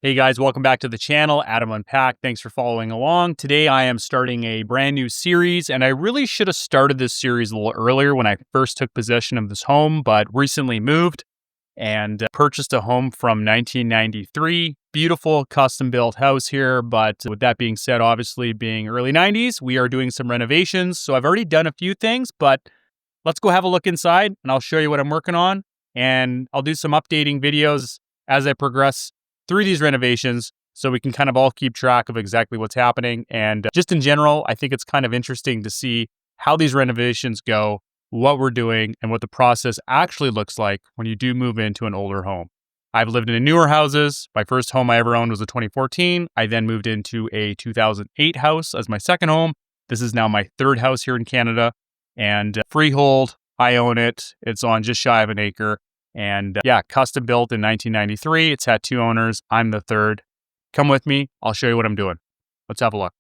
Hey guys, welcome back to the channel, Adam Unpacked. Thanks for following along. Today I am starting a brand new series, and I really should have started this series a little earlier when I first took possession of this home, but recently moved and purchased a home from 1993. Beautiful custom-built house here, but with that being said, obviously being early 90s, we are doing some renovations. So I've already done a few things, but let's go have a look inside and I'll show you what I'm working on, and I'll do some updating videos as I progress through these renovations so we can kind of all keep track of exactly what's happening. And just in general, I think it's kind of interesting to see how these renovations go, what we're doing, and what the process actually looks like when you do move into an older home. I've lived in newer houses. My first home I ever owned was a 2014. I then moved into a 2008 house as my second home. This is now my third house here in Canada, and freehold. I own it. It's on just shy of an acre. And yeah, custom built in 1993. It's had two owners. I'm the third. Come with me. I'll show you what I'm doing. Let's have a look.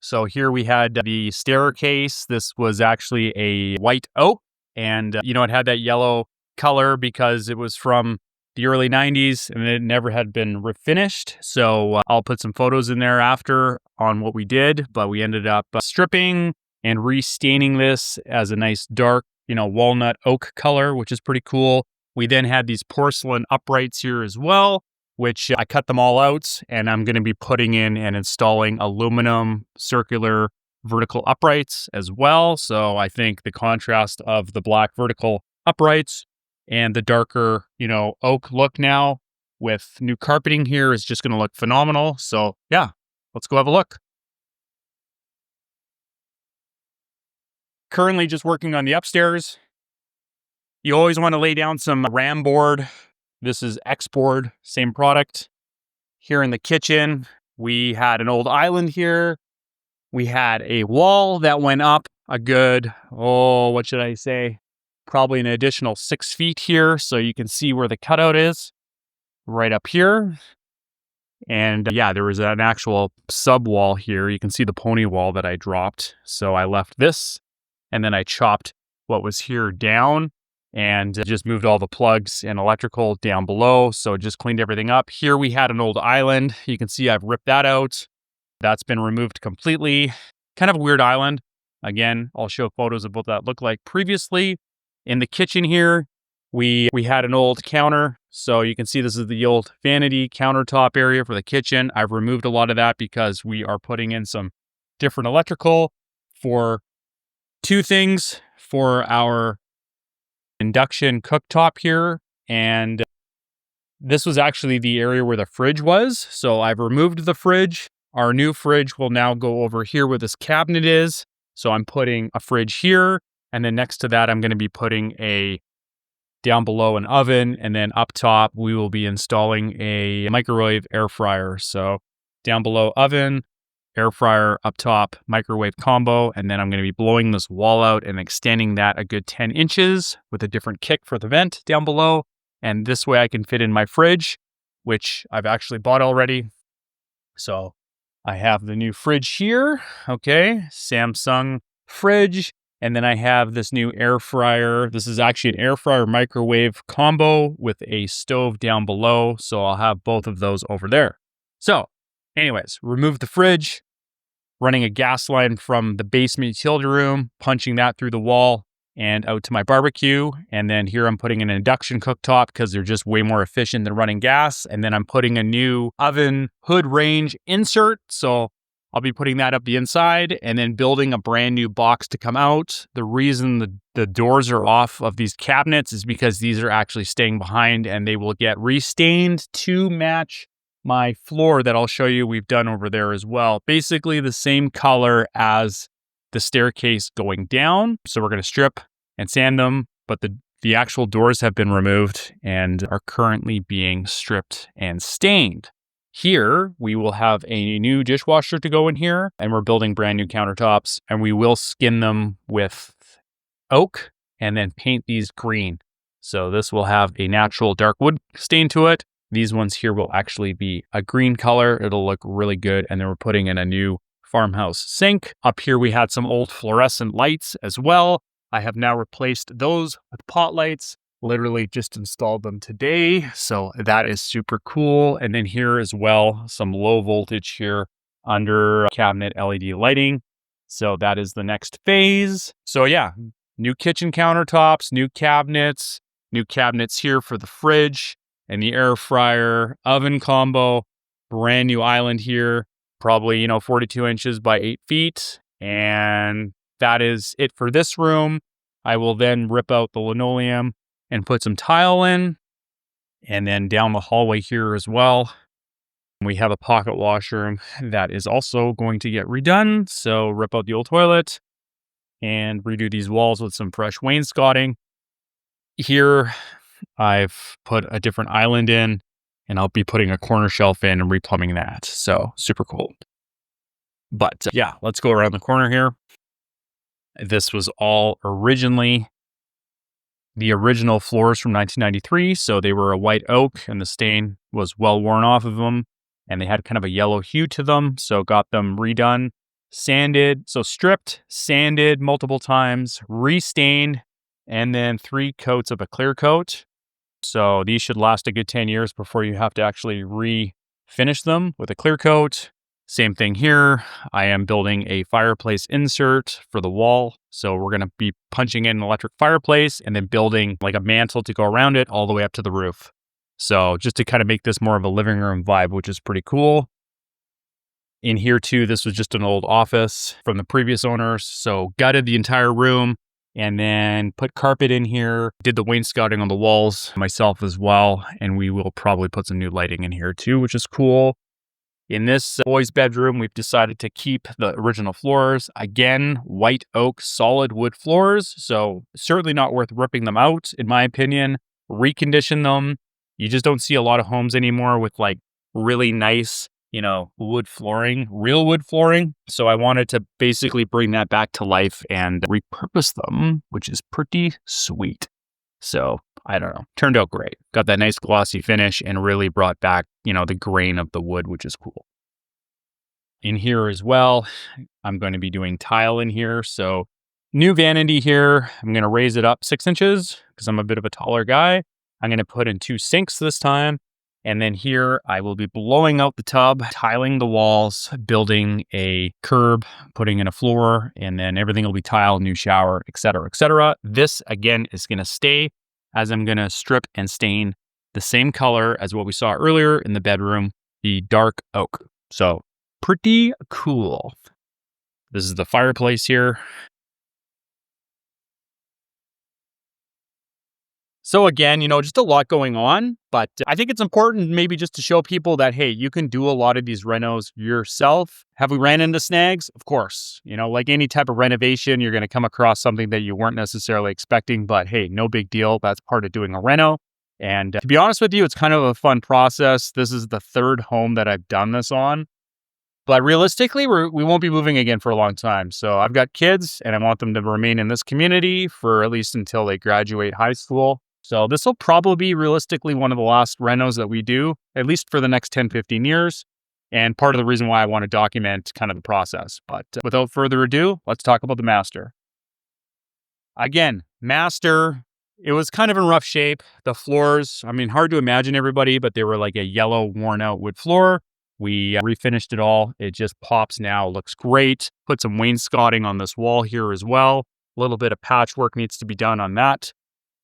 So here we had the staircase. This was actually a white oak, and it had that yellow color because it was from the early 90s and it never had been refinished. So I'll put some photos in there after on what we did, but we ended up stripping and restaining this as a nice dark, walnut oak color, which is pretty cool. We then had these porcelain uprights here as well, which I cut them all out, and I'm going to be putting in and installing aluminum circular vertical uprights as well. So I think the contrast of the black vertical uprights and the darker, oak look now with new carpeting here is just going to look phenomenal. So yeah, let's go have a look. Currently just working on the upstairs. You always want to lay down some ram board. This is X board, same product. Here in the kitchen, we had an old island here. We had a wall that went up a good, what should I say? Probably an additional 6 feet here. So you can see where the cutout is right up here. And yeah, there was an actual sub wall here. You can see the pony wall that I dropped. So I left this, and then I chopped what was here down and just moved all the plugs and electrical down below. So just cleaned everything up. Here we had an old island. You can see I've ripped that out. That's been removed completely. Kind of a weird island. Again, I'll show photos of what that looked like previously. In the kitchen here, we had an old counter. So you can see this is the old vanity countertop area for the kitchen. I've removed a lot of that because we are putting in some different electrical for two things: for our induction cooktop here, and this was actually the area where the fridge was. So I've removed the fridge. Our new fridge will now go over here where this cabinet is. So I'm putting a fridge here, and then next to that I'm going to be putting down below an oven, and then up top we will be installing a microwave air fryer. So down below oven, air fryer, up top microwave combo, and then I'm going to be blowing this wall out and extending that a good 10 inches with a different kick for the vent down below. And this way I can fit in my fridge, which I've actually bought already. So I have the new fridge here. Okay, Samsung fridge. And then I have this new air fryer. This is actually an air fryer microwave combo with a stove down below. So I'll have both of those over there. So anyways, remove the fridge, running a gas line from the basement utility room, punching that through the wall and out to my barbecue. And then here I'm putting an induction cooktop because they're just way more efficient than running gas. And then I'm putting a new oven hood range insert. So I'll be putting that up the inside and then building a brand new box to come out. The reason the doors are off of these cabinets is because these are actually staying behind, and they will get restained to match my floor that I'll show you we've done over there as well. Basically the same color as the staircase going down. So we're going to strip and sand them, but the actual doors have been removed and are currently being stripped and stained. Here, we will have a new dishwasher to go in here, and we're building brand new countertops, and we will skin them with oak and then paint these green. So this will have a natural dark wood stain to it. These ones here will actually be a green color. It'll look really good. And then we're putting in a new farmhouse sink. Up here, we had some old fluorescent lights as well. I have now replaced those with pot lights. Literally just installed them today. So that is super cool. And then here as well, some low voltage here under cabinet LED lighting. So that is the next phase. So yeah, new kitchen countertops, new cabinets here for the fridge and the air fryer, oven combo, brand new island here, probably, 42 inches by 8 feet. And that is it for this room. I will then rip out the linoleum and put some tile in. And then down the hallway here as well, we have a pocket washroom that is also going to get redone. So rip out the old toilet and redo these walls with some fresh wainscoting. Here, I've put a different island in, and I'll be putting a corner shelf in and replumbing that. So super cool. But yeah, let's go around the corner here. This was all originally the original floors from 1993. So they were a white oak and the stain was well worn off of them. And they had kind of a yellow hue to them. So got them redone, sanded. So stripped, sanded multiple times, restained, and then 3 coats of a clear coat. So these should last a good 10 years before you have to actually refinish them with a clear coat. Same thing here. I am building a fireplace insert for the wall. So we're going to be punching in an electric fireplace and then building like a mantle to go around it all the way up to the roof. So just to kind of make this more of a living room vibe, which is pretty cool. In here too, this was just an old office from the previous owners. So gutted the entire room and then put carpet in here, did the wainscoting on the walls myself as well. And we will probably put some new lighting in here too, which is cool. In this boys' bedroom, we've decided to keep the original floors. Again, white oak solid wood floors. So certainly not worth ripping them out, in my opinion. Recondition them. You just don't see a lot of homes anymore with like really nice, wood flooring, real wood flooring. So I wanted to basically bring that back to life and repurpose them, which is pretty sweet. So I don't know, turned out great. Got that nice glossy finish and really brought back, the grain of the wood, which is cool. In here as well, I'm going to be doing tile in here. So new vanity here. I'm going to raise it up 6 inches because I'm a bit of a taller guy. I'm going to put in 2 sinks this time. And then here I will be blowing out the tub, tiling the walls, building a curb, putting in a floor, and then everything will be tiled, new shower, etc., etc. This again is going to stay as I'm going to strip and stain the same color as what we saw earlier in the bedroom, the dark oak. So pretty cool. This is the fireplace here. So again, just a lot going on, but I think it's important maybe just to show people that, hey, you can do a lot of these renos yourself. Have we ran into snags? Of course. Like any type of renovation, you're going to come across something that you weren't necessarily expecting, but hey, no big deal. That's part of doing a reno. And to be honest with you, it's kind of a fun process. This is the 3rd home that I've done this on. But realistically, we won't be moving again for a long time. So I've got kids and I want them to remain in this community for at least until they graduate high school. So this will probably be realistically one of the last renos that we do, at least for the next 10, 15 years. And part of the reason why I want to document kind of the process. But without further ado, let's talk about the master. Again, master, it was kind of in rough shape. The floors, hard to imagine everybody, but they were like a yellow worn out wood floor. We refinished it all. It just pops now, looks great. Put some wainscoting on this wall here as well. A little bit of patchwork needs to be done on that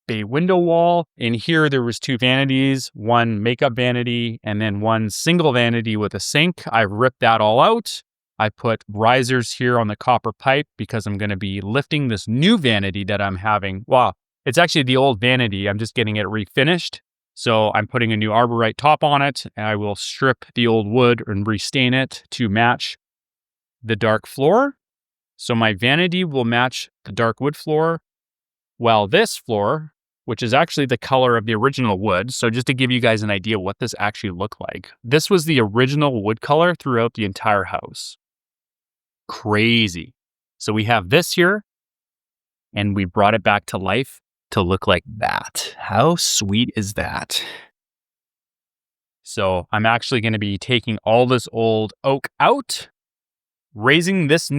bay window wall. In here, there was 2 vanities, 1 makeup vanity, and then 1 single vanity with a sink. I ripped that all out. I put risers here on the copper pipe because I'm going to be lifting this new vanity that I'm having. Wow, it's actually the old vanity. I'm just getting it refinished. So I'm putting a new arborite top on it, and I will strip the old wood and restain it to match the dark floor. So my vanity will match the dark wood floor, while this floor, which is actually the color of the original wood. So just to give you guys an idea what this actually looked like. This was the original wood color throughout the entire house. Crazy. So we have this here, and we brought it back to life to look like that. How sweet is that? So I'm actually going to be taking all this old oak out, raising this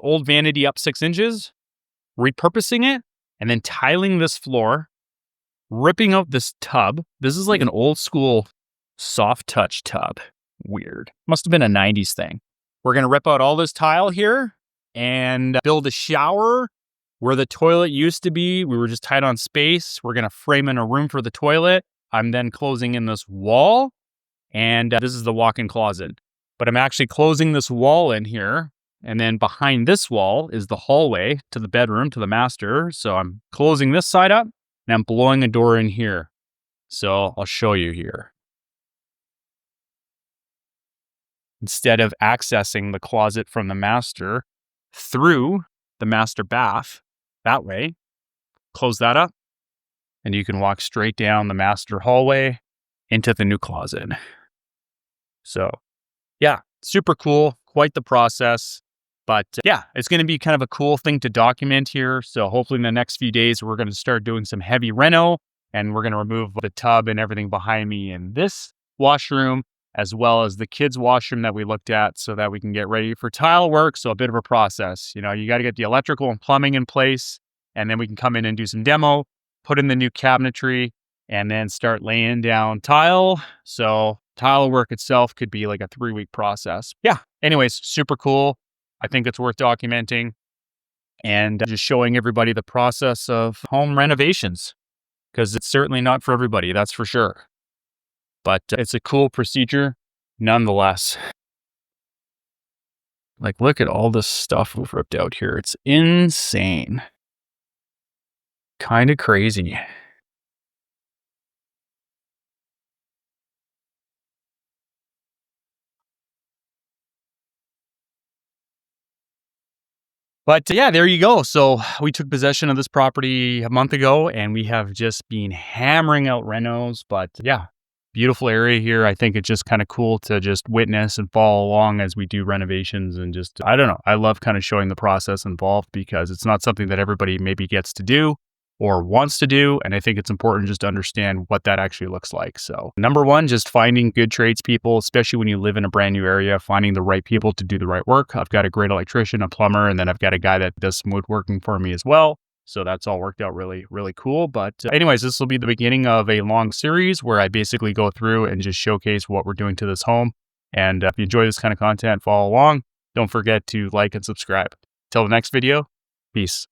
old vanity up 6 inches, repurposing it, and then tiling this floor, ripping out this tub. This is like an old school soft touch tub. Weird. Must have been a 90s thing. We're going to rip out all this tile here and build a shower where the toilet used to be. We were just tight on space. We're going to frame in a room for the toilet. I'm then closing in this wall, and this is the walk-in closet. But I'm actually closing this wall in here, and then behind this wall is the hallway to the bedroom, to the master. So I'm closing this side up, and I'm blowing a door in here. So I'll show you here. Instead of accessing the closet from the master through the master bath that way, close that up, and you can walk straight down the master hallway into the new closet. So yeah, super cool, quite the process. But yeah, it's going to be kind of a cool thing to document here. So hopefully in the next few days, we're going to start doing some heavy reno, and we're going to remove the tub and everything behind me in this washroom, as well as the kids' washroom that we looked at, so that we can get ready for tile work. So a bit of a process. You know, you got to get the electrical and plumbing in place, and then we can come in and do some demo, put in the new cabinetry, and then start laying down tile. So tile work itself could be like a 3-week process. Yeah. Anyways, super cool. I think it's worth documenting and just showing everybody the process of home renovations, because it's certainly not for everybody, that's for sure. But it's a cool procedure nonetheless. Like, look at all this stuff we've ripped out here. It's insane. Kind of crazy. But yeah, there you go. So we took possession of this property a month ago, and we have just been hammering out renos. But yeah, beautiful area here. I think it's just kind of cool to just witness and follow along as we do renovations, and just, I don't know, I love kind of showing the process involved, because it's not something that everybody maybe gets to do or wants to do. And I think it's important just to understand what that actually looks like. So number one, just finding good tradespeople, especially when you live in a brand new area, finding the right people to do the right work. I've got a great electrician, a plumber, and then I've got a guy that does some woodworking for me as well. So that's all worked out really, really cool. But anyways, this will be the beginning of a long series where I basically go through and just showcase what we're doing to this home. And if you enjoy this kind of content, follow along. Don't forget to like and subscribe. Till the next video, peace.